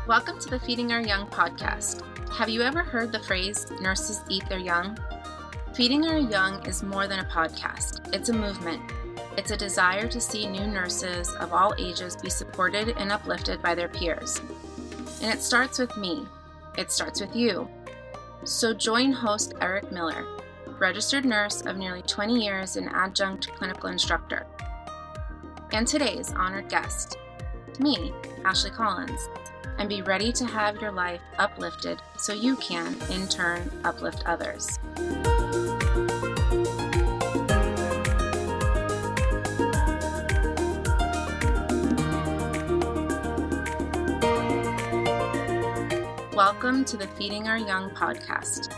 Welcome to the Feeding Our Young podcast. Have you ever heard the phrase, nurses eat their young? Feeding Our Young is more than a podcast. It's a movement. It's a desire to see new nurses of all ages be supported and uplifted by their peers. And it starts with me. It starts with you. So join host Eric Miller, registered nurse of nearly 20 years and adjunct clinical instructor. And today's honored guest, me, Ashley Collins, and be ready to have your life uplifted so you can, in turn, uplift others. Welcome to the Feeding Our Young podcast.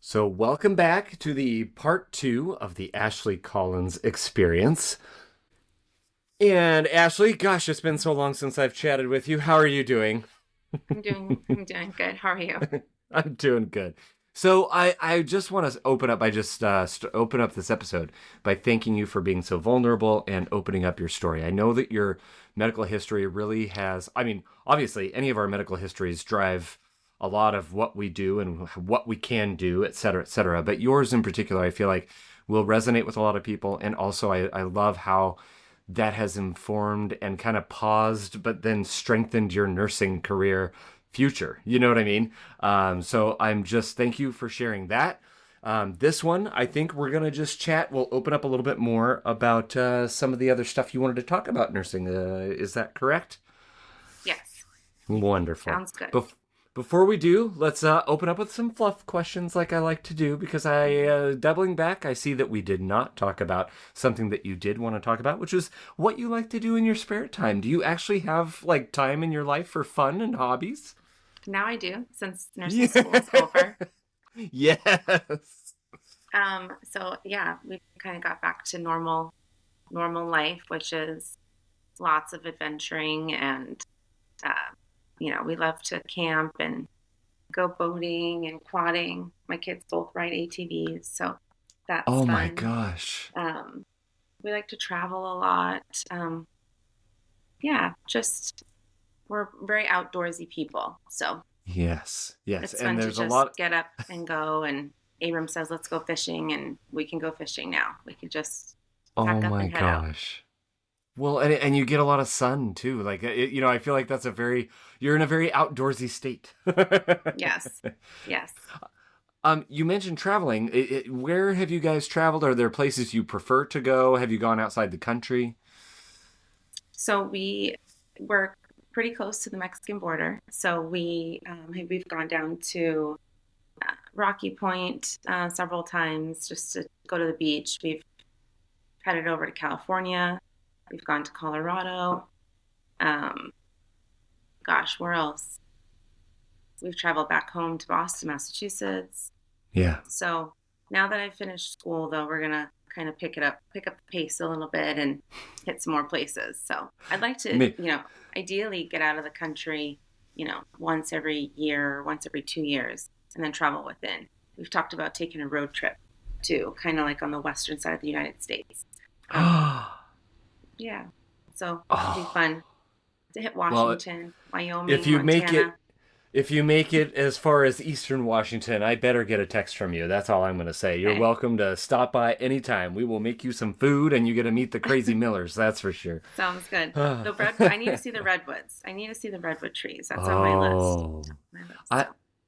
So welcome back to the part 2 of the Ashley Collins experience. And Ashley, gosh, it's been so long since I've chatted with you. How are you doing? I'm doing good. How are you? I'm doing good. So I just want to open up. I just open up this episode by thanking you for being so vulnerable and opening up your story. I know that your medical history really has, obviously any of our medical histories drive a lot of what we do and what we can do, et cetera, et cetera. But yours in particular, I feel like will resonate with a lot of people. And also I love how that has informed and kind of paused, but then strengthened your nursing career future. You know what I mean? So thank you for sharing that. This one, I think we're going to just chat. We'll open up a little bit more about some of the other stuff you wanted to talk about nursing. Is that correct? Yes. Wonderful. Sounds good. Before we do, let's open up with some fluff questions like I like to do, because doubling back, I see that we did not talk about something that you did want to talk about, which is what you like to do in your spare time. Do you actually have time in your life for fun and hobbies? Now I do, since nursing school is over. Yes. So yeah, we kind of got back to normal life, which is lots of adventuring and, we love to camp and go boating and quadding. My kids both ride ATVs, so that's fun. My gosh. We like to travel a lot. We're very outdoorsy people, so yes, it's fun and there's to just a lot. Get up and go. And Abram says, "Let's go fishing," and we can go fishing now. We could just pack up and head out. Well, and you get a lot of sun too. I feel like you're in a very outdoorsy state. Yes. You mentioned traveling. Where have you guys traveled? Are there places you prefer to go? Have you gone outside the country? So we were pretty close to the Mexican border. So we've gone down to Rocky Point several times just to go to the beach. We've headed over to California. We've gone to Colorado. Where else? We've traveled back home to Boston, Massachusetts. Yeah. So now that I've finished school, though, we're going to kind of pick up the pace a little bit and hit some more places. So I'd like to, ideally get out of the country, once every year, once every 2 years, and then travel within. We've talked about taking a road trip too, kind of like on the western side of the United States. Yeah. So it'll be fun to hit Washington, Wyoming, Montana. If you make it as far as Eastern Washington, I better get a text from you. That's all I'm going to say. You're welcome to stop by anytime. We will make you some food, and you get to meet the crazy Millers. That's for sure. Sounds good. I need to see the redwoods. I need to see the redwood trees. That's on my list.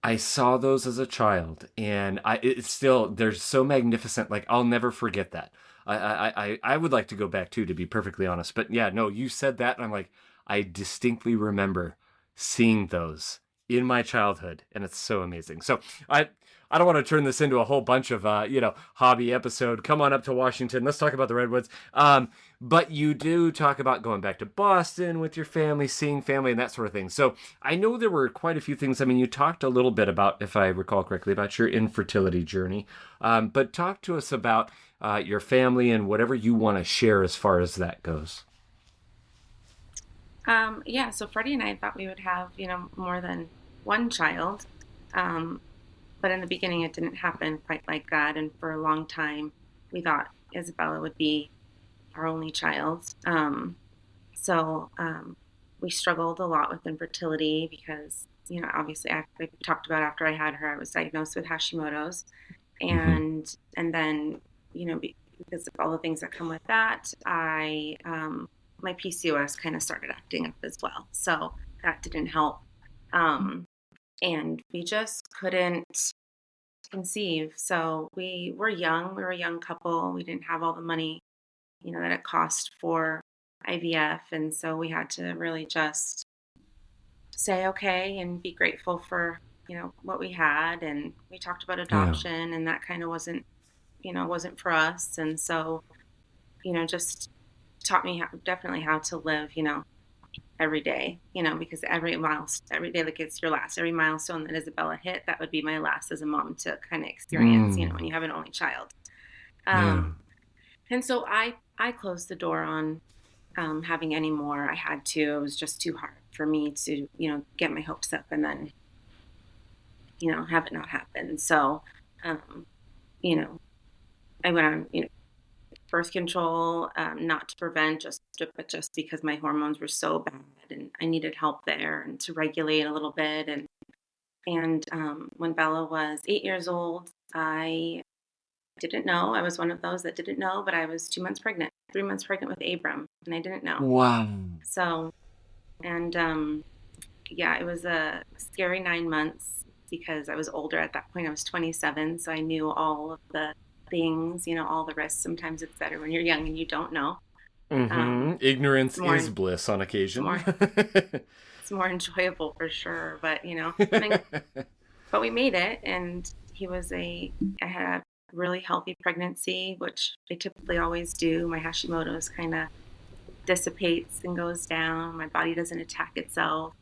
I saw those as a child, and they're so magnificent. I'll never forget that. I would like to go back too, to be perfectly honest. But yeah, no, you said that, and I'm like, I distinctly remember seeing those in my childhood, and it's so amazing. So I don't want to turn this into a whole bunch of hobby episode. Come on up to Washington. Let's talk about the redwoods. But you do talk about going back to Boston with your family, seeing family, and that sort of thing. So I know there were quite a few things. You talked a little bit about, if I recall correctly, about your infertility journey. But talk to us about your family and whatever you want to share as far as that goes. So Freddie and I thought we would have, more than one child. But in the beginning, it didn't happen quite like that. And for a long time, we thought Isabella would be our only child. So we struggled a lot with infertility because, obviously, I talked about after I had her, I was diagnosed with Hashimoto's. Mm-hmm. And then, because of all the things that come with that, my PCOS kind of started acting up as well. So that didn't help. Um, and we just couldn't conceive. So we were young. We were a young couple. We didn't have all the money, that it cost for IVF. And so we had to really just say okay and be grateful for, what we had. And we talked about Yeah. adoption, and that kind of wasn't for us. And so, just taught me definitely how to live, every day, because every day that gets your last, every milestone that Isabella hit, that would be my last as a mom to kind of experience, Mm. when you have an only child. Yeah. And so I closed the door on having any more. I had to. It was just too hard for me to, get my hopes up and then, have it not happen. So, um, you know, I went on, birth control, not to prevent, but just because my hormones were so bad and I needed help there and to regulate a little bit. And when Bella was 8 years old, I didn't know. I was one of those that didn't know, but I was 2 months pregnant, 3 months pregnant with Abram, and I didn't know. Wow. So, and yeah, it was a scary 9 months because I was older at that point. I was 27, so I knew all of the things, all the risks. Sometimes it's better when you're young and you don't know. Mm-hmm. It's Ignorance more, is it's bliss on occasion. more, it's more enjoyable for sure. But but we made it, and I had a really healthy pregnancy, which I typically always do. My Hashimoto's kind of dissipates and goes down. My body doesn't attack itself.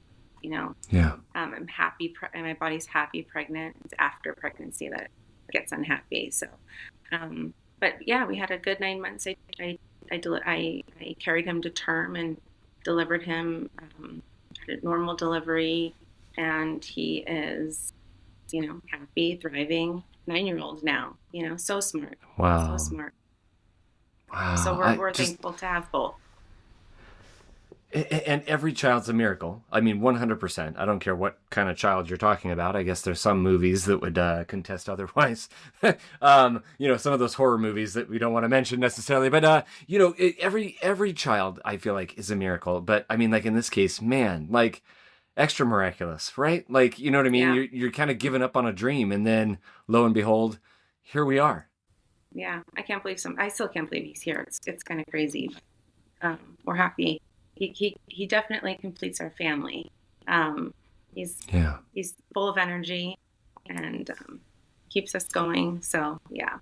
You know, Yeah. I'm happy, and my body's happy pregnant. It's after pregnancy that it gets unhappy. So, but yeah, we had a good 9 months. I carried him to term and delivered him, had a normal delivery, and he is, happy, thriving 9-year-old now. So smart, so Wow. smart. So Wow. we're thankful to have both. And every child's a miracle. I mean, 100%. I don't care what kind of child you're talking about. I guess there's some movies that would contest otherwise. Some of those horror movies that we don't want to mention necessarily. But, every child, I feel like, is a miracle. But, I mean, like in this case, man, like extra miraculous, right? Like, you know what I mean? Yeah, You're kind of giving up on a dream. And then, lo and behold, here we are. yeah. I still can't believe he's here. It's kind of crazy. We're happy. He definitely completes our family. Um, he's Yeah. he's full of energy and keeps us going. So yeah,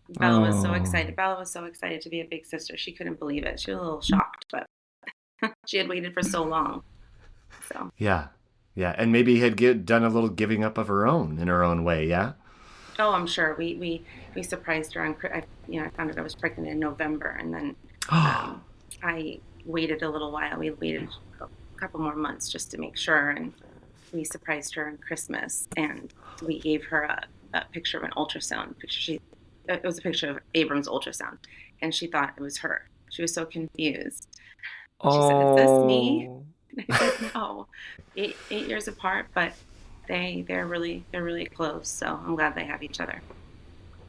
Bella was so Oh. excited. Bella was so excited to be a big sister. She couldn't believe it. She was a little shocked, but she had waited for so long. So Yeah. Yeah. And maybe done a little giving up of her own in her own way. Yeah. oh, I'm sure we surprised her on. I found out I was pregnant in November, and then Oh. um, I waited a little while. We waited a couple more months just to make sure, and we surprised her on Christmas, and we gave her a picture of an ultrasound picture. It was a picture of Abram's ultrasound, and she thought it was her. She was so confused. She said, "Is this me?" Oh. And I said, "No." 8 years apart, but they're really close. So I'm glad they have each other.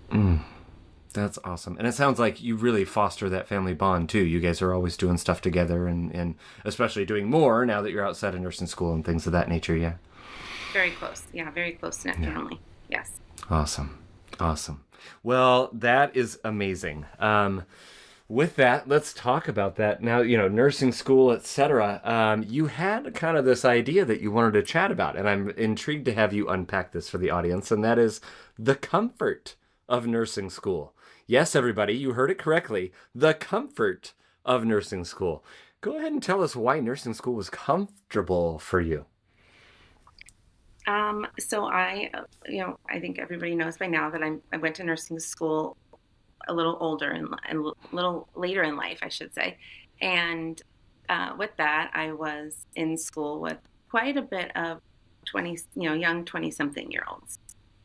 Mm, that's awesome. And it sounds like you really foster that family bond too. You guys are always doing stuff together and especially doing more now that you're outside of nursing school and things of that nature. Yeah. Very close. Yeah, very close knit Yeah. family. Yes. Awesome. Awesome. Well, that is amazing. With that, let's talk about that now. Nursing school, etc. You had kind of this idea that you wanted to chat about, and I'm intrigued to have you unpack this for the audience, and that is the comfort of nursing school. Yes, everybody, you heard it correctly. The comfort of nursing school. Go ahead and tell us why nursing school was comfortable for you. So I think everybody knows by now that I went to nursing school a little older and a little later in life, I should say. And with that, I was in school with quite a bit of 20, young 20-something year olds.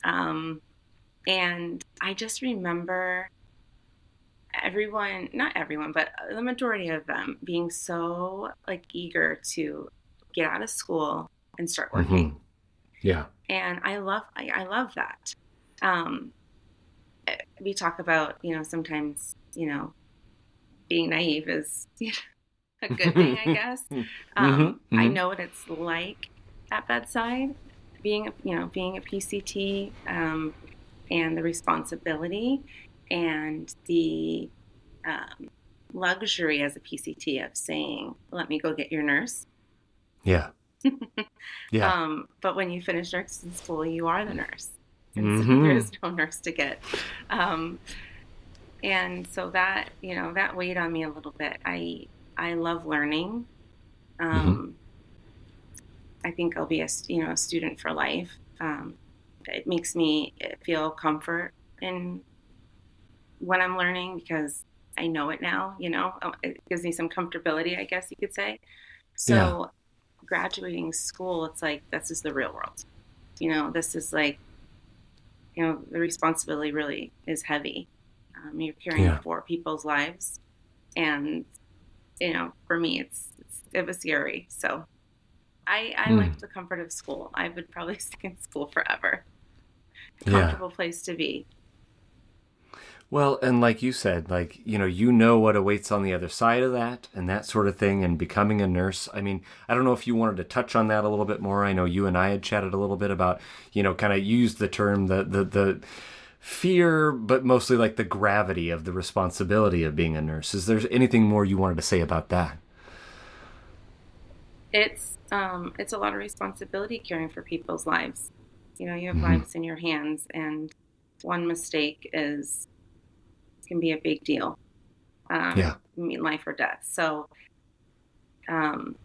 And I just remember everyone, not everyone, but the majority of them being so like eager to get out of school and start Mm-hmm. working. Yeah. And I love that. Um, we talk about, sometimes, being naive is a good thing, I guess. Mm-hmm. I Mm-hmm. know what it's like at bedside, being a PCT, and the responsibility and the um, luxury as a PCT of saying, "Let me go get your nurse." Yeah. Yeah. But when you finish nursing school, you are the nurse, and so there Mm-hmm. is no nurse to get. Um, and so that weighed on me a little bit. I love learning. Mm-hmm. Um, I think I'll be a student for life. It makes me feel comfort in when I'm learning because I know it now. It gives me some comfortability, I guess you could say. Yeah. So graduating school, it's like this is the real world. This is like the responsibility really is heavy. You're caring Yeah. for people's lives, and for me, it was scary. So I Mm. liked the comfort of school. I would probably stay in school forever. Yeah. Comfortable place to be. Well, and like you said, like, you know what awaits on the other side of that and that sort of thing and becoming a nurse. I mean, I don't know if you wanted to touch on that a little bit more. I know you and I had chatted a little bit about, kind of used the term, the fear, but mostly like the gravity of the responsibility of being a nurse. Is there anything more you wanted to say about that? It's a lot of responsibility caring for people's lives. You have Hmm. lives in your hands, and one mistake can be a big deal. Yeah. I mean, life or death. So, um,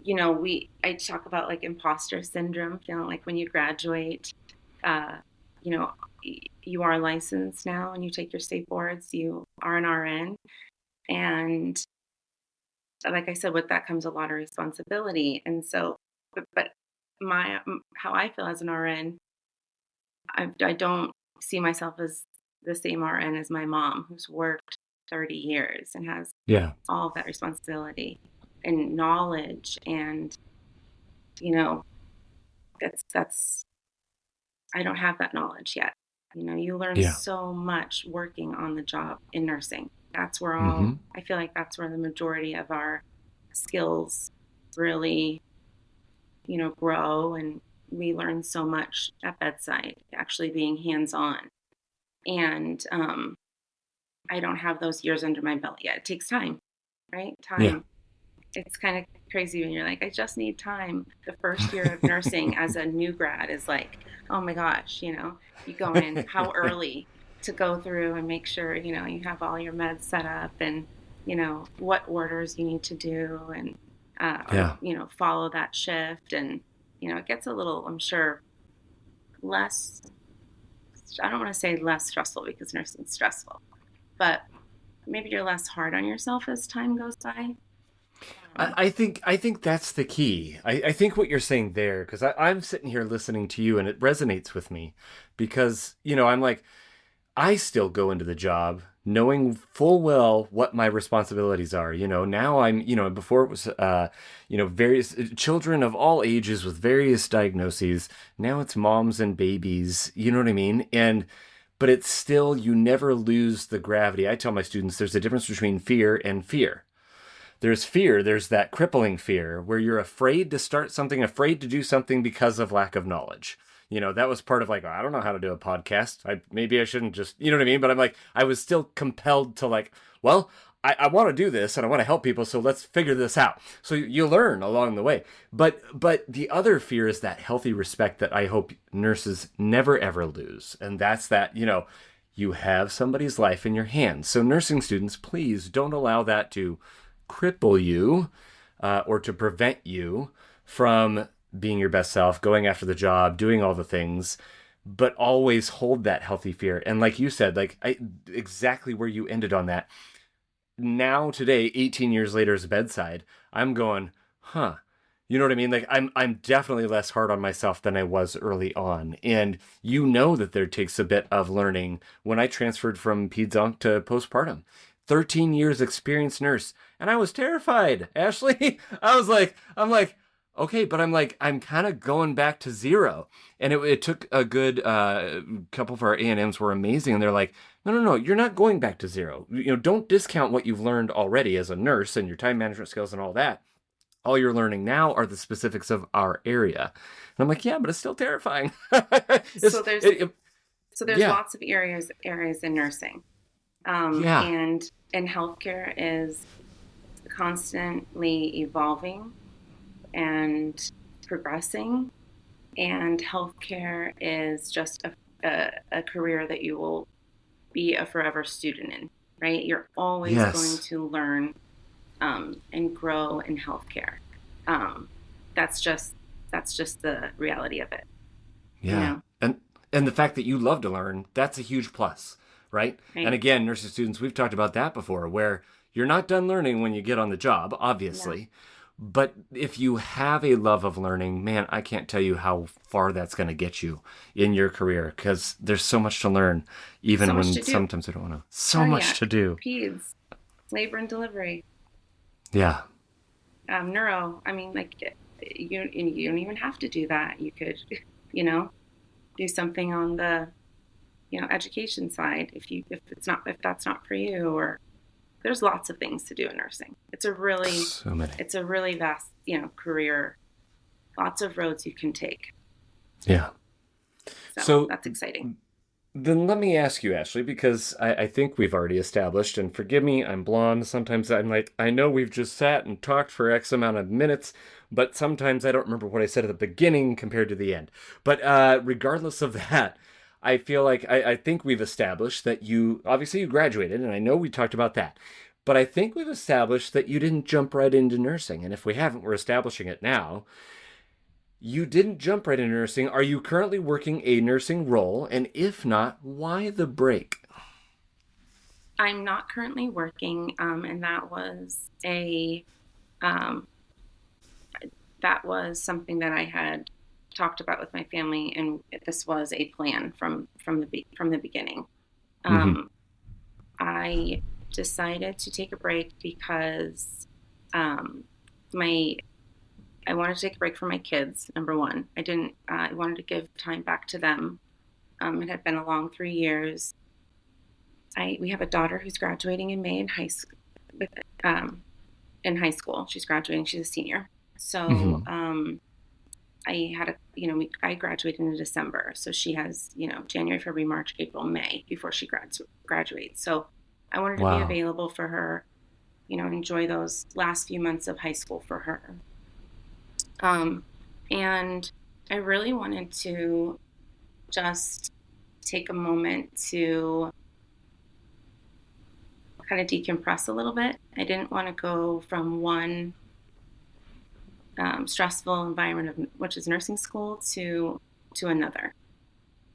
I talk about like imposter syndrome, feeling like when you graduate, uh, you know, you are licensed now and you take your state boards, you are an RN. And like I said, with that comes a lot of responsibility. And so, but how I feel as an RN, I don't see myself as the same RN as my mom, who's worked 30 years and has Yeah. all of that responsibility and knowledge. And, you know, that's, I don't have that knowledge yet. You learn Yeah. so much working on the job in nursing. Hmm. I feel like that's where the majority of our skills really, grow, and we learn so much at bedside, actually being hands on. And I don't have those years under my belt yet. It takes time, right? Yeah. Time. It's kind of crazy when you're like, I just need time. The first year of nursing as a new grad is like, oh my gosh, you go in how early to go through and make sure, you have all your meds set up, and, what orders you need to do, and, or, Yeah. follow that shift. And, it gets a little, I'm sure, less, I don't want to say less stressful because nursing's stressful, but maybe you're less hard on yourself as time goes by. I think that's the key. I think what you're saying there, because I'm sitting here listening to you and it resonates with me because, I'm like, I still go into the job knowing full well what my responsibilities are. Now I'm, before it was, various children of all ages with various diagnoses. Now it's moms and babies. You know what I mean? But it's still, you never lose the gravity. I tell my students there's a difference between fear and fear. There's fear, there's that crippling fear where you're afraid to start something, afraid to do something because of lack of knowledge. That was part of like, oh, I don't know how to do a podcast. Maybe I shouldn't just, you know what I mean? But I'm like, I was still compelled to like, well, I want to do this and I want to help people, so let's figure this out. So you learn along the way. But the other fear is that healthy respect that I hope nurses never ever lose. And that's that, you have somebody's life in your hands. So nursing students, please don't allow that to cripple you or to prevent you from being your best self, going after the job, doing all the things, but always hold that healthy fear. And like you said, exactly where you ended on that. Now, today, 18 years later as a bedside, I'm going, huh, You know what I mean? Like I'm definitely less hard on myself than I was early on. And you know that there takes a bit of learning. When I transferred from peds-onc to postpartum, 13 years experienced nurse, and I was terrified. Ashley, I'm like, okay, but I'm kind of going back to zero. And it took a good couple of our A&Ms were amazing, and they're like, no, you're not going back to zero. You know, don't discount what you've learned already as a nurse and your time management skills and all that. All you're learning now are the specifics of our area. And I'm like, yeah, but it's still terrifying. So there's yeah, lots of areas in nursing, yeah, and healthcare is constantly evolving and progressing, and healthcare is just a career that you will be a forever student in, right? You're always going yes, to learn and grow in healthcare. Um, that's just the reality of it, you yeah. know, And the fact that you love to learn, that's a huge plus, right? And right? again, nursing students, we've talked about that before, where you're not done learning when you get on the job, No. obviously. But if you have a love of learning, man, I can't tell you how far that's going to get you in your career because there's so much to learn, So even much when to do. sometimes I don't want to. So much to Cardiac, do. peds, labor and delivery, Yeah. neuro. I mean, like you don't even have to do that. You could, you know, do something on the, education side if that's not for you, or there's lots of things to do in nursing. So many. It's a really vast, career, lots of roads you can take. Yeah. So So that's exciting. then let me ask you, Ashley, because I think we've already established, and forgive me, I'm blonde. Sometimes I'm like, I know we've just sat and talked for X amount of minutes, but sometimes I don't remember what I said at the beginning compared to the end. But regardless of that, I feel like I think we've established that obviously you graduated, and I know we talked about that. But I think we've established that you didn't jump right into nursing. And if we haven't, we're establishing it now. You didn't jump right into nursing. Are you currently working a nursing role? And if not, why the break? I'm not currently working, and um, that was something that I had talked about with my family, and this was a plan from the beginning. Hmm. Um, I decided to take a break because um, my I wanted to take a break from my kids. Number one, I didn't. I wanted to give time back to them. It had been a long 3 years. We have a daughter who's graduating in May in high school. Um, in high school, she's graduating. She's a senior. So Hmm. I graduated in December. So she has January, February, March, April, May before she graduates. So I wanted to be Wow. available for her. Enjoy those last few months of high school for her. Um, and I really wanted to just take a moment to kind of decompress a little bit. I didn't want to go from one stressful environment which is nursing school to another.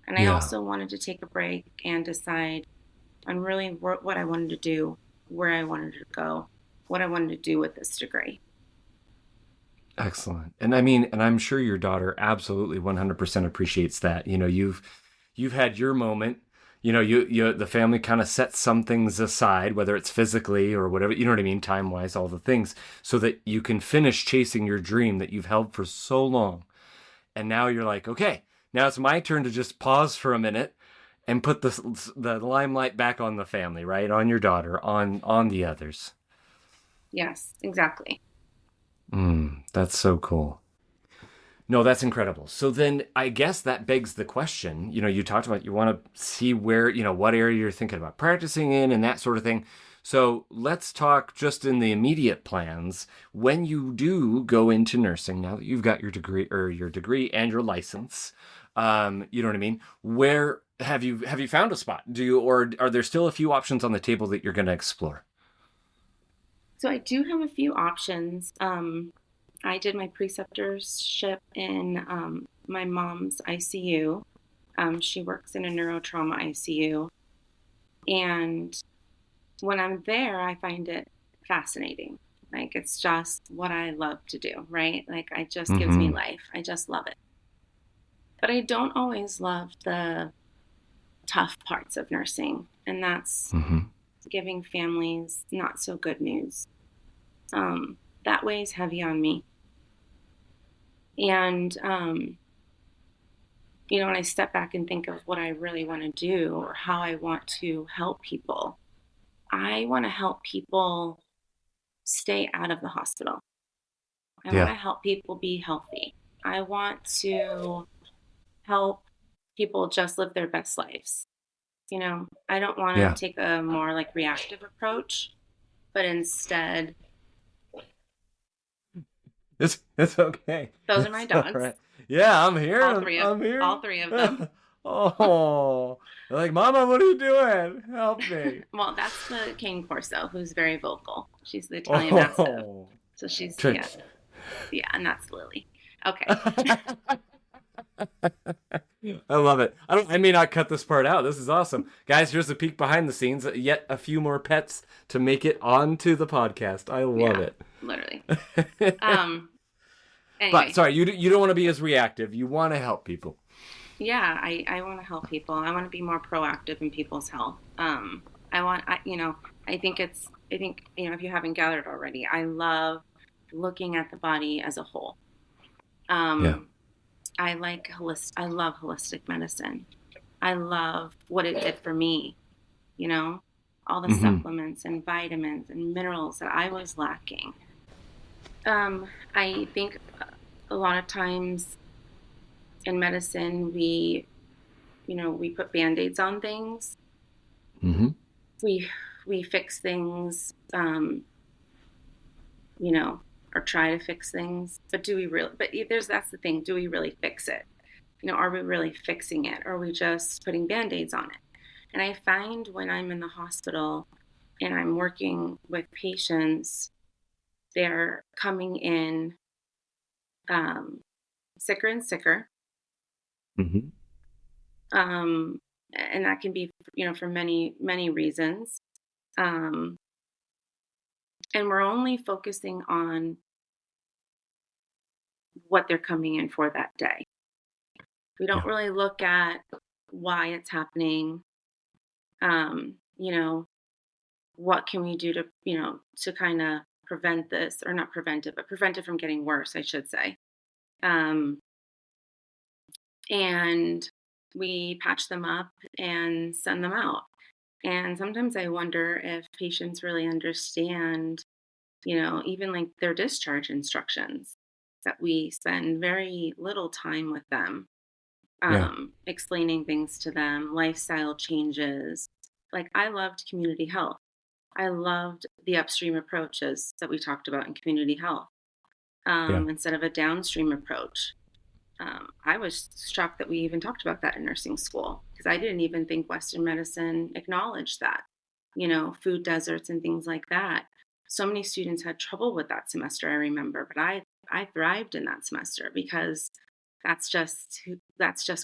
And I Yeah. also wanted to take a break and decide on really what I wanted to do, where I wanted to go, what I wanted to do with this degree. Excellent. And I mean, and I'm sure your daughter absolutely 100% appreciates that. You've had your moment. The family kind of sets some things aside, whether it's physically or whatever, you know what I mean, time-wise, all the things, so that you can finish chasing your dream that you've held for so long. And now you're like, okay, now it's my turn to just pause for a minute and put the limelight back on the family, right? On your daughter, on the others. Yes, exactly. That's so cool. No, that's incredible. So then I guess that begs the question, you talked about you want to see where, what area you're thinking about practicing in and that sort of thing. So let's talk just in the immediate plans. When you do go into nursing, now that you've got your degree and your license, you know what I mean? Where have you found a spot? Or are there still a few options on the table that you're going to explore? So I do have a few options. I did my preceptorship in my mom's ICU. She works in a neurotrauma ICU. And when I'm there, I find it fascinating. Like, it's just what I love to do, right? Like, it just gives me Mm-hmm. life. I just love it. But I don't always love the tough parts of nursing, and that's Mm-hmm. giving families not so good news. That weighs heavy on me. And, when I step back and think of what I really want to do or how I want to help people, I want to help people stay out of the hospital. I want Yeah. to help people be healthy. I want to help people just live their best lives. I don't want Yeah. to take a more like reactive approach, but instead, It's okay. those are my It's all dogs, right. Yeah, I'm all hearing. three of I'm all hearing. three of them. Oh, they're like, Mama, what are you doing? Help me. Well, that's the cane corso, who's very vocal. She's the Italian Mastiff, Oh. so she's Tr- yeah, and that's Lily. Okay. I love it. I may not cut this part out. This is awesome. Guys, here's a peek behind the scenes. Yet a few more pets to make it onto the podcast. I love Yeah, it. literally. But Anyway, sorry, you don't want to be as reactive. You want to help people. yeah, I want to help people. I want to be more proactive in people's health. I think, if you haven't gathered already, I love looking at the body as a whole. Yeah. Um, I love holistic medicine. I love what it did for me, you know, all the Mm-hmm. supplements and vitamins and minerals that I was lacking. I think a lot of times in medicine, we put band-aids on things. Mm-hmm. We fix things, you know, or try to fix things. But do we really? But that's the thing. Do we really fix it? Are we really fixing it, or are we just putting band-aids on it? And I find when I'm in the hospital and I'm working with patients, they're coming in sicker and sicker. Mm-hmm. And that can be, for many, many reasons. Um, and we're only focusing on what they're coming in for that day. We don't Yeah. really look at why it's happening. You know, what can we do to kind of prevent this, or not prevent it, but prevent it from getting worse, I should say. Um, and we patch them up and send them out. And sometimes I wonder if patients really understand, even like their discharge instructions, that we spend very little time with them, Yeah. explaining things to them, lifestyle changes. Like, I loved community health. I loved the upstream approaches that we talked about in community health, Yeah. instead of a downstream approach. I was shocked that we even talked about that in nursing school, because I didn't even think Western medicine acknowledged that, food deserts and things like that. So many students had trouble with that semester, I remember, but I thrived in that semester, because that's just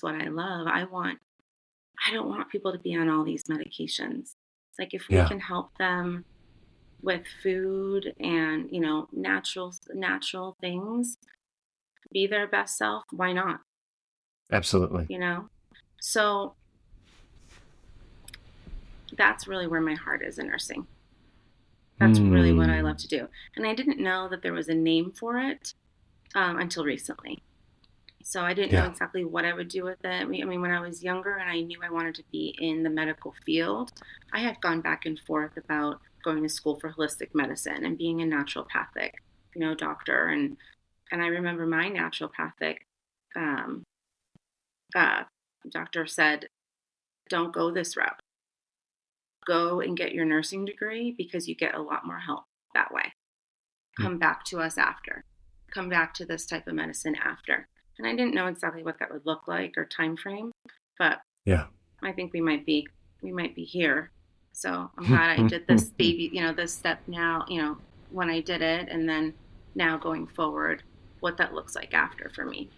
what I love. I don't want people to be on all these medications. It's like, if we Yeah. can help them with food and, natural things, be their best self, why not? Absolutely. So that's really where my heart is in nursing. That's really what I love to do. And I didn't know that there was a name for it until recently. So I didn't know Yeah. exactly what I would do with it. I mean, when I was younger and I knew I wanted to be in the medical field, I had gone back and forth about going to school for holistic medicine and being a naturopathic, doctor. And I remember my naturopathic um, uh, doctor said, don't go this route. Go and get your nursing degree, because you get a lot more help that way. Come back to us after. Come back to this type of medicine after. And I didn't know exactly what that would look like or time frame, but Yeah. I think we might be here. So I'm glad I did this this step now, when I did it, and then now going forward, what that looks like after for me.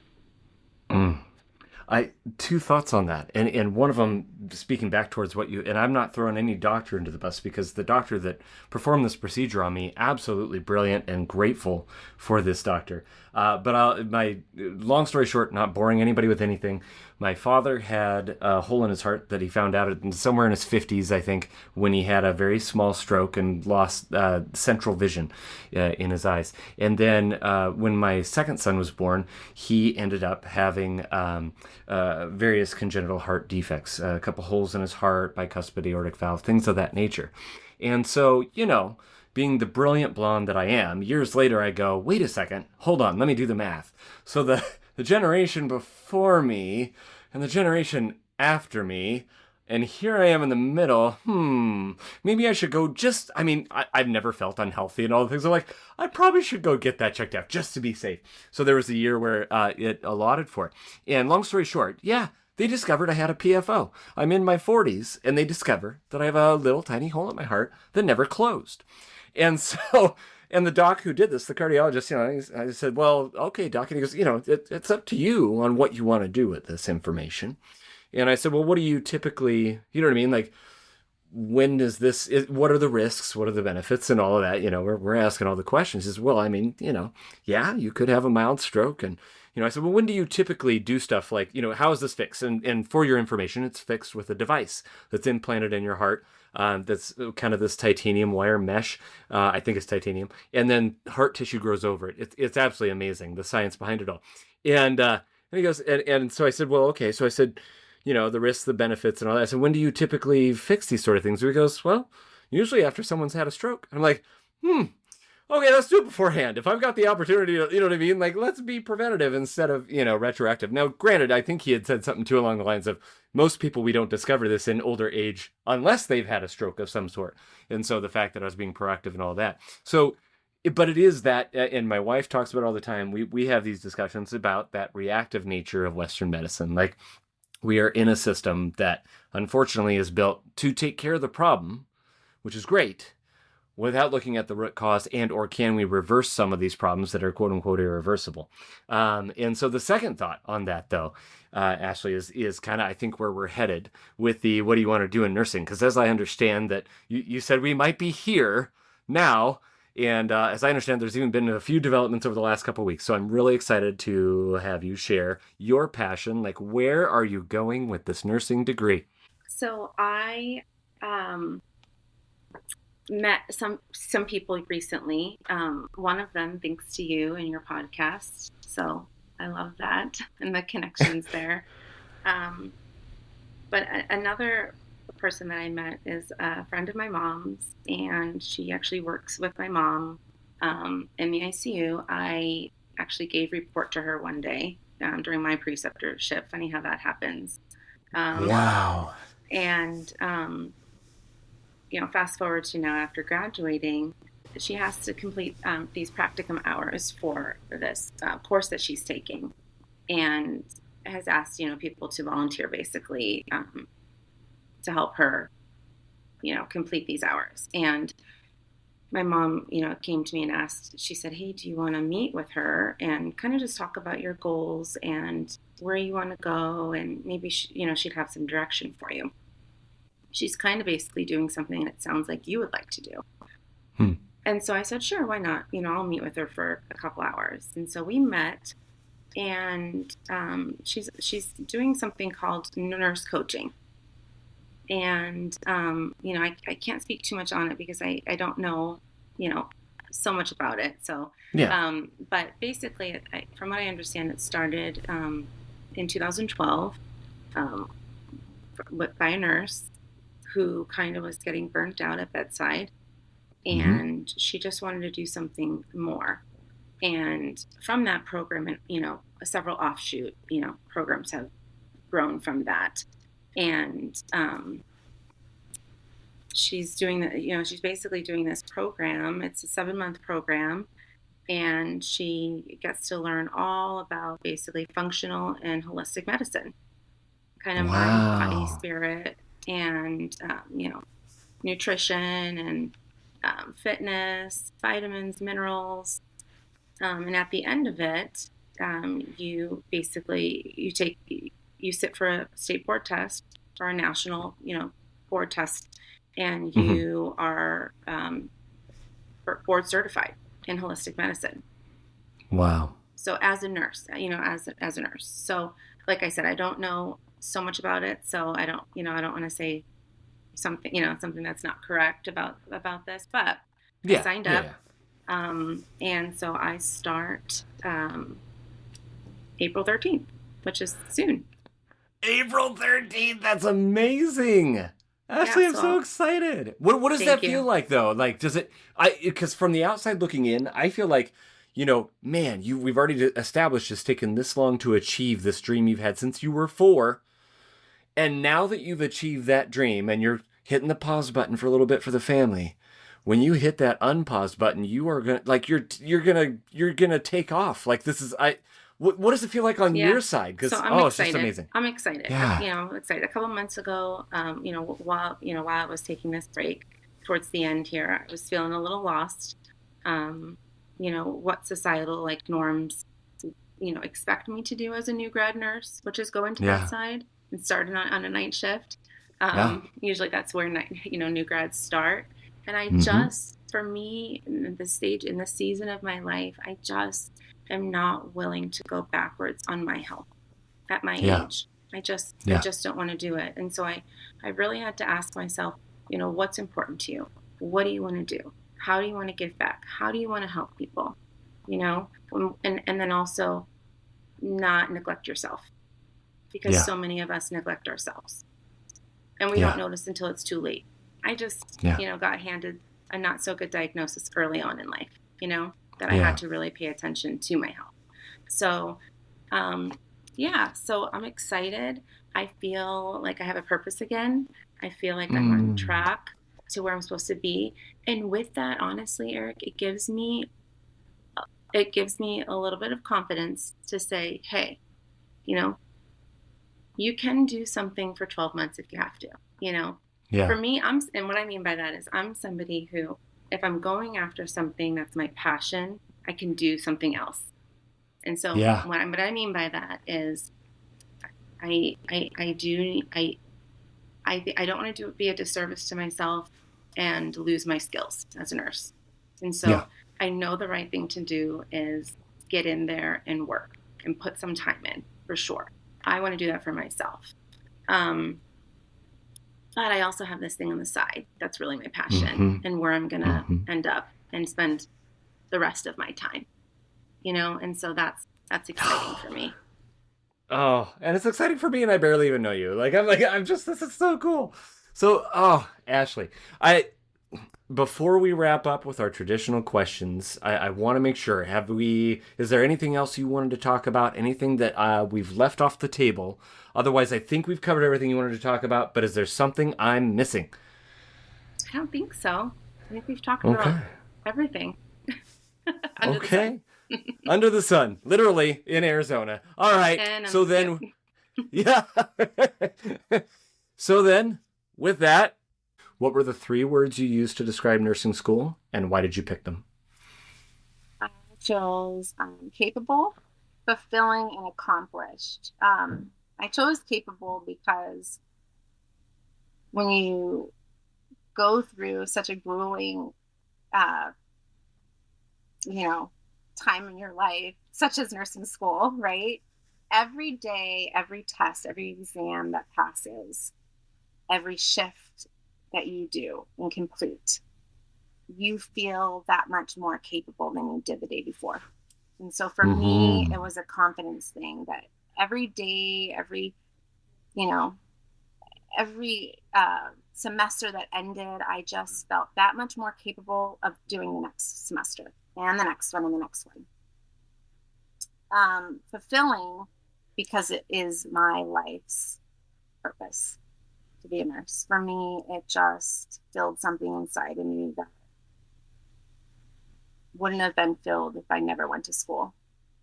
I two thoughts on that, and one of them speaking back towards what you, and I'm not throwing any doctor into the bus, because the doctor that performed this procedure on me, absolutely brilliant and grateful for this doctor. My long story short, not boring anybody with anything, my father had a hole in his heart that he found out somewhere in his 50s, I think, when he had a very small stroke and lost central vision in his eyes. And then when my second son was born, he ended up having various congenital heart defects, a couple holes in his heart, bicuspid aortic valve, things of that nature. And so, being the brilliant blonde that I am, years later I go, wait a second, hold on, let me do the math. So the generation before me and the generation after me, and here I am in the middle, maybe I should go I've never felt unhealthy and all the things. I'm like, I probably should go get that checked out just to be safe. So there was a year where it allotted for it. And long story short, they discovered I had a PFO. I'm in my 40s, and they discover that I have a little tiny hole in my heart that never closed. And so, and the doc who did this, the cardiologist, I said, well, okay, doc. And he goes, it's up to you on what you want to do with this information. And I said, well, what do you typically, you know what I mean? Like, when does what are the risks? What are the benefits and all of that? We're asking all the questions. He says, well, you could have a mild stroke. And, I said, well, when do you typically do stuff like, how is this fixed? And for your information, it's fixed with a device that's implanted in your heart. That's kind of this titanium wire mesh. I think it's titanium. And then heart tissue grows over it. It's absolutely amazing, the science behind it all. And he goes, and so I said, well, okay. So I said, the risks, the benefits, and all that. I said, when do you typically fix these sort of things? He goes, well, usually after someone's had a stroke. I'm like, okay, let's do it beforehand. If I've got the opportunity to, you know what I mean? Like, let's be preventative instead of, retroactive. Now, granted, I think he had said something too along the lines of, most people, we don't discover this in older age unless they've had a stroke of some sort. And so the fact that I was being proactive and all that. So, but it is that, and my wife talks about it all the time, we have these discussions about that reactive nature of Western medicine. Like, we are in a system that unfortunately is built to take care of the problem, which is great, without looking at the root cause or can we reverse some of these problems that are quote unquote irreversible. And so the second thought on that, though, Ashley, is kind of, I think, where we're headed with the what do you want to do in nursing? Because as I understand that you said we might be here now. And as I understand, there's even been a few developments over the last couple of weeks. So I'm really excited to have you share your passion. Like, where are you going with this nursing degree? So I met some people recently. One of them, thanks to you and your podcast. So I love that and the connections there. But another person that I met is a friend of my mom's, and she actually works with my mom in the ICU. I actually gave report to her one day during my preceptorship. Funny how that happens. Wow. And fast forward to now, after graduating, she has to complete these practicum hours for this course that she's taking, and has asked people to volunteer basically to help her complete these hours. And my mom came to me and asked, she said, hey, do you want to meet with her and kind of just talk about your goals and where you want to go, and maybe she'd have some direction for you. She's kind of basically doing something that sounds like you would like to do. And so I said, sure, why not? I'll meet with her for a couple hours. And so we met, and she's doing something called nurse coaching. And, I can't speak too much on it because I don't know, so much about it. So, yeah. But basically, from what I understand, it started in 2012 by a nurse who kind of was getting burnt out at bedside. And she just wanted to do something more. And from that program, several offshoot, programs have grown from that. And she's doing that, she's basically doing this program. It's a 7-month program, and she gets to learn all about basically functional and holistic medicine, kind of mind, body, spirit, and, nutrition and fitness, vitamins, minerals. And at the end of it, you sit for a state board test for a national, board test, and Mm-hmm. you are board certified in holistic medicine. Wow. So as a nurse, as a nurse. So like I said, I don't know so much about it, so I don't want to say something, something that's not correct about this, but I Yeah. signed Yeah. up. Yeah. And so I start April 13th, which is soon. April 13th. That's amazing. Yeah, Ashley, I'm so so excited. What does that thank feel you. like though? Like, does it, because from the outside looking in, I feel like, man, we've already established it's taken this long to achieve this dream you've had since you were 4. And now that you've achieved that dream and you're hitting the pause button for a little bit for the family, when you hit that unpause button, you are gonna like you're gonna take off. Like this is what does it feel like on Yeah. your side? So Because I'm it's just excited. amazing. I'm excited. Yeah. I'm excited. A couple months ago, while I was taking this break towards the end here, I was feeling a little lost. What societal like norms, expect me to do as a new grad nurse, which is go into Yeah. bedside and start on a night shift. Yeah. Usually that's where new grads start. And I Mm-hmm. just, for me, in this stage, in this season of my life, I just am not willing to go backwards on my health at my Yeah. age. I just Yeah. don't want to do it. And so I really had to ask myself, what's important to you? What do you want to do? How do you want to give back? How do you want to help people? And then also not neglect yourself, because Yeah. so many of us neglect ourselves and we don't Yeah. notice until it's too late. I just, Yeah. got handed a not so good diagnosis early on in life, that I Yeah. had to really pay attention to my health. So, so I'm excited. I feel like I have a purpose again. I feel like I'm on Mm. track to where I'm supposed to be. And with that, honestly, Eric, it gives me a little bit of confidence to say, hey, you know, you can do something for 12 months if you have to, For Yeah. me, and what I mean by that is I'm somebody who, if I'm going after something that's my passion, I can do something else. And so Yeah. what I mean by that is I do, I don't want to be a disservice to myself and lose my skills as a nurse. And Yeah. so I know the right thing to do is get in there and work and put some time in, for sure. I want to do that for myself. Um, but I also have this thing on the side that's really my passion Mm-hmm. and where I'm going to Mm-hmm. end up and spend the rest of my time, and so that's exciting for me. Oh, and it's exciting for me, and I barely even know you. I'm just, this is so cool. So, Ashley, before we wrap up with our traditional questions, I want to make sure, is there anything else you wanted to talk about? Anything that we've left off the table? Otherwise, I think we've covered everything you wanted to talk about, but is there something I'm missing? I don't think so. I think we've talked Okay. about everything under the sun. Okay. Under the sun, literally in Arizona. All right. And So then, yeah. So then, with that, what were the 3 words you used to describe nursing school, and why did you pick them? I chose capable, fulfilling, and accomplished. I chose capable because when you go through such a grueling, uh, time in your life, such as nursing school, right? Every day, every test, every exam that passes, every shift that you do and complete, you feel that much more capable than you did the day before. And so for me, Mm-hmm. it was a confidence thing that every day, you know, every semester that ended, I just felt that much more capable of doing the next semester and the next one and the next one. Fulfilling because it is my life's purpose to be a nurse. For me, it just filled something inside of me that wouldn't have been filled if I never went to school.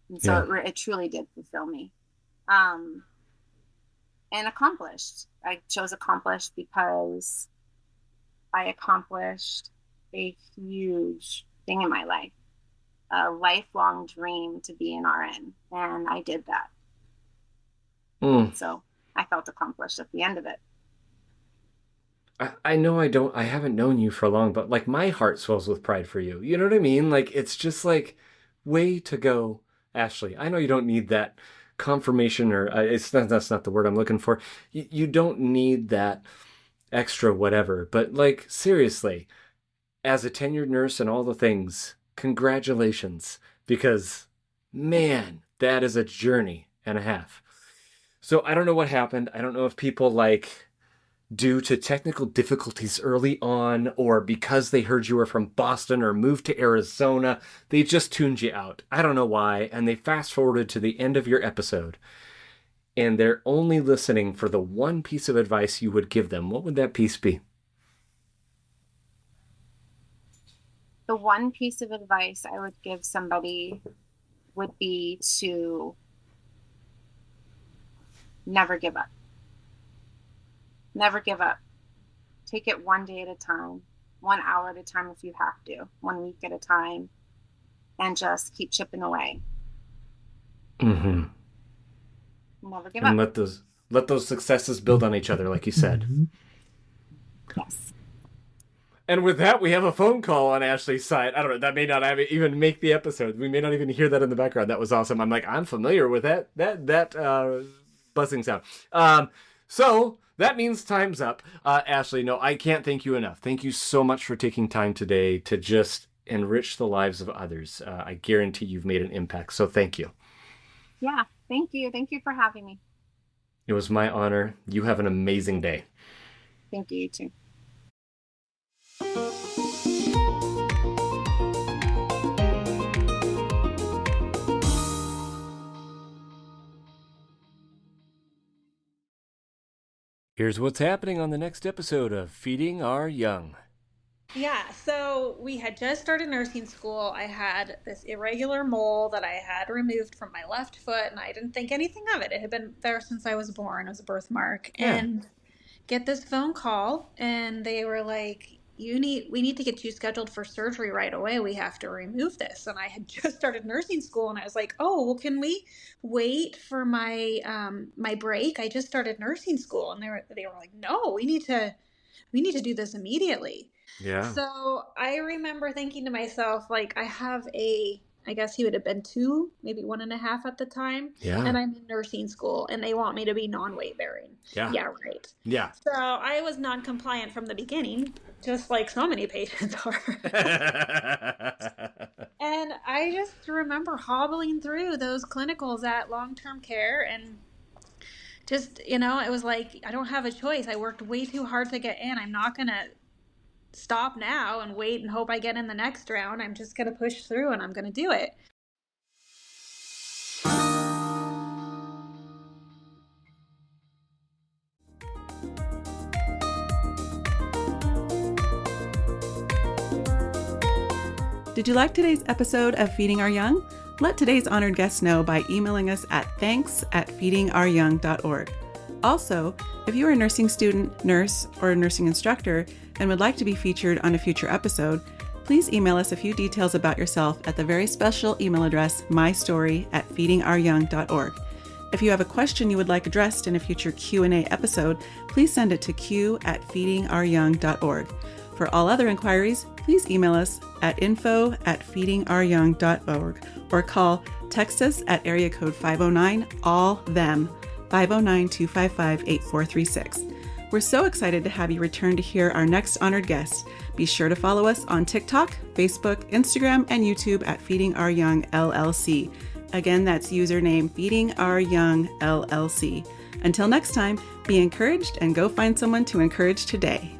And so Yeah. it truly did fulfill me. And accomplished. I chose accomplished because I accomplished a huge thing in my life, a lifelong dream to be an RN. And I did that. Mm. So I felt accomplished at the end of it. I know I haven't known you for long, but like my heart swells with pride for you. You know what I mean? Like it's just like, way to go, Ashley. I know you don't need that confirmation or that's not the word I'm looking for. You don't need that extra whatever, but like seriously, as a tenured nurse and all the things, congratulations, because man, that is a journey and a half. So I don't know what happened. I don't know if people like due to technical difficulties early on, or because they heard you were from Boston or moved to Arizona, they just tuned you out. I don't know why, and they fast forwarded to the end of your episode, and they're only listening for the one piece of advice you would give them. What would that piece be? The one piece of advice I would give somebody would be to never give up. Never give up. Take it one day at a time, 1 hour at a time if you have to, 1 week at a time, and just keep chipping away. Mm-hmm. Never give and up. let those successes build on each other, like you said. Yes. And with that, we have a phone call on Ashley's side. I don't know, that may not even make the episode. We may not even hear that in the background. That was awesome. I'm like, I'm familiar with that buzzing sound. So that means time's up. Ashley, no, I can't thank you enough. Thank you so much for taking time today to just enrich the lives of others. I guarantee you've made an impact. So thank you. Yeah, thank you. Thank you for having me. It was my honor. You have an amazing day. Thank you, you too. Here's what's happening on the next episode of Feeding Our Young. Yeah, so we had just started nursing school. I had this irregular mole that I had removed from my left foot, and I didn't think anything of it. It had been there since I was born. It was a birthmark. Yeah. And get this phone call, and they were like, we need to get you scheduled for surgery right away. We have to remove this. And I had just started nursing school, and I was like, oh, well, can we wait for my my break? I just started nursing school. And they were like, no, we need to do this immediately. Yeah. So I remember thinking to myself, like, I guess he would have been 2, maybe 1.5 at the time. Yeah. And I'm in nursing school, and they want me to be non-weight bearing. Yeah. Yeah, right. Yeah. So I was non-compliant from the beginning, just like so many patients are. And I just remember hobbling through those clinicals at long-term care, and just, it was like, I don't have a choice. I worked way too hard to get in. I'm not going to stop now and wait and hope I get in the next round. I'm just going to push through, and I'm going to do it. Did you like today's episode of Feeding Our Young? Let today's honored guests know by emailing us at thanks@feedingouryoung.org. Also, if you are a nursing student, nurse, or a nursing instructor and would like to be featured on a future episode, please email us a few details about yourself at the very special email address mystory@feedingouryoung.org. If you have a question you would like addressed in a future Q&A episode, please send it to q@feedingouryoung.org. For all other inquiries, please email us at info@feedingouryoung.org or text us at area code 509-ALL-THEM, 509-255-8436. We're so excited to have you return to hear our next honored guest. Be sure to follow us on TikTok, Facebook, Instagram, and YouTube at Feeding Our Young LLC. Again, that's username Feeding Our Young LLC. Until next time, be encouraged and go find someone to encourage today.